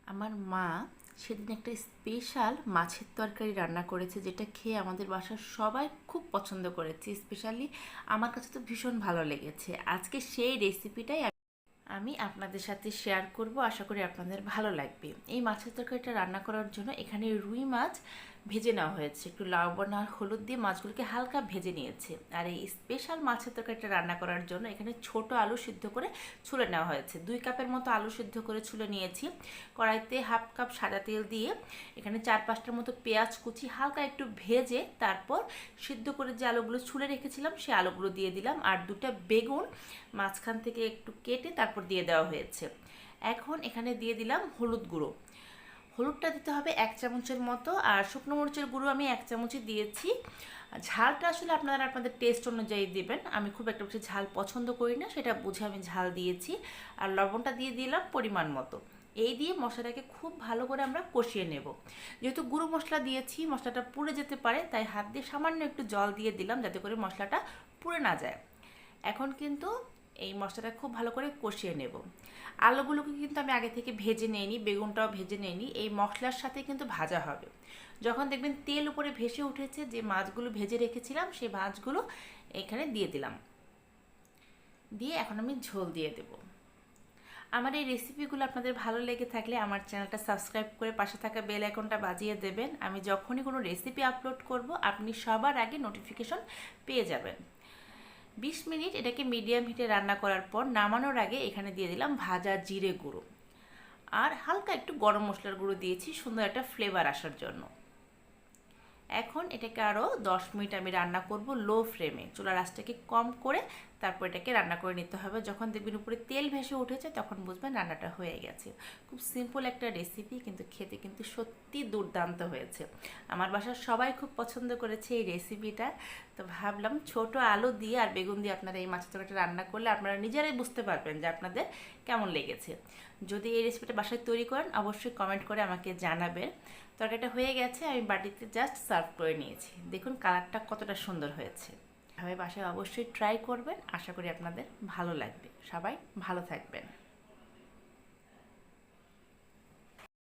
আমার মা সেদিন একটা স্পেশাল মাছের তরকারি রান্না করেছে, যেটা খেয়ে আমাদের বাসার সবাই খুব পছন্দ করেছে। স্পেশালি আমার কাছে তো ভীষণ ভালো লেগেছে। আজকে সেই রেসিপিটাই আমি আপনাদের সাথে শেয়ার করব, আশা করি আপনাদের ভালো লাগবে। এই মাছের তরকারিটা রান্না করার জন্য এখানে রুই মাছ ভেজে নেওয়া হয়েছে, একটু লবণ আর হলুদ দিয়ে মাছগুলোকে হালকা ভেজে নিয়েছে। আর এই স্পেশাল মাছের তরকারিটা রান্না করার জন্য এখানে ছোট আলু সিদ্ধ করে ছুলে নেওয়া হয়েছে। 2 কাপের মতো আলু সিদ্ধ করে ছুলে নিয়েছি। কড়াইতে 1/2 কাপ সাদা তেল দিয়ে এখানে 4-5টার মতো পেঁয়াজ কুচি হালকা একটু ভেজে তারপর সিদ্ধ করে যে আলুগুলো ছুলে রেখেছিলাম সেই আলুগুলো দিয়ে দিলাম। আর 2টা বেগুন মাঝখান থেকে একটু কেটে তারপর দিয়ে দেওয়া হয়েছে। এখন এখানে দিয়ে দিলাম হলুদ গুঁড়ো। হলুদটা দিতে হবে 1 চামচের মতো, আর শুকনো মরিচের গুঁড়ো আমি 1 চামচই দিয়েছি। ঝালটা আসলে আপনারা আপনাদের টেস্ট অনুযায়ী দেবেন। আমি খুব একটা বেশি ঝাল পছন্দ করি না, সেটা বুঝে আমি ঝাল দিয়েছি। আর লবণটা দিয়ে দিলাম পরিমাণ মতো। এই দিয়ে মশলাটাকে খুব ভালো করে আমরা কষিয়ে নেব। যেহেতু গুঁড়ো মশলা দিয়েছি, মশলাটা পুড়ে যেতে পারে, তাই হাত দিয়ে সামান্য একটু জল দিয়ে দিলাম যাতে করে মশলাটা পুড়ে না যায়। এখন কিন্তু এই মশলাটা খুব ভালো করে কষিয়ে নেব। আলুগুলোকে কিন্তু আমি আগে থেকে ভেজে নিইনি, বেগুনটাও ভেজে নিইনি, এই মশলার সাথে কিন্তু ভাজা হবে। যখন দেখবেন তেল উপরে ভেসে উঠেছে, যে মাছগুলো ভেজে রেখেছিলাম সেই মাছগুলো এখানে দিয়ে দিলাম। দিয়ে এখন আমি ঝোল দিয়ে দেব। আমার এই রেসিপিগুলো আপনাদের ভালো লেগে থাকলে আমার চ্যানেলটা সাবস্ক্রাইব করে পাশে থাকা বেল আইকনটা বাজিয়ে দেবেন। আমি যখনই কোনো রেসিপি আপলোড করব আপনি সবার আগে নোটিফিকেশন পেয়ে যাবেন। 20 মিনিট এটাকে মিডিয়াম হিটে রান্না করার পর নামানোর আগে এখানে দিয়ে দিলাম ভাজা জিরে গুঁড়ো, আর হালকা একটু গরম মশলার গুঁড়ো দিয়েছি সুন্দর একটা ফ্লেভার আসার জন্য। এখন এটাকে আরও 10 মিনিট আমি রান্না করব লো ফ্লেমে। চুলার আঁচটাকে কম করে তারপর এটাকে রান্না করে নিতে হবে। যখন দেখবেন উপরে তেল ভেসে উঠেছে তখন বুঝবেন রান্নাটা হয়ে গেছে। খুব সিম্পল একটা রেসিপি, কিন্তু খেতে কিন্তু সত্যি দুর্দান্ত হয়েছে। আমার বাসার সবাই খুব পছন্দ করেছে এই রেসিপিটা। তো ভাবলাম ছোট আলু দিয়ে আর বেগুন দিয়ে আপনারা এই মাছের তরকারিটা রান্না করলে আপনারা নিজেরাই বুঝতে পারবেন যে আপনাদের কেমন লেগেছে। যদি এই রেসিপিটা বাসায় তৈরি করেন অবশ্যই কমেন্ট করে আমাকে জানাবেন। তরকারিটা হয়ে গেছে, আমি বাটিতে জাস্ট সার্ভ করে নিয়েছি। দেখুন কালারটা কতটা সুন্দর হয়েছে। সবাই বাসায় অবশ্যই ট্রাই করবেন, আশা করি আপনাদের ভালো লাগবে। সবাই ভালো থাকবেন।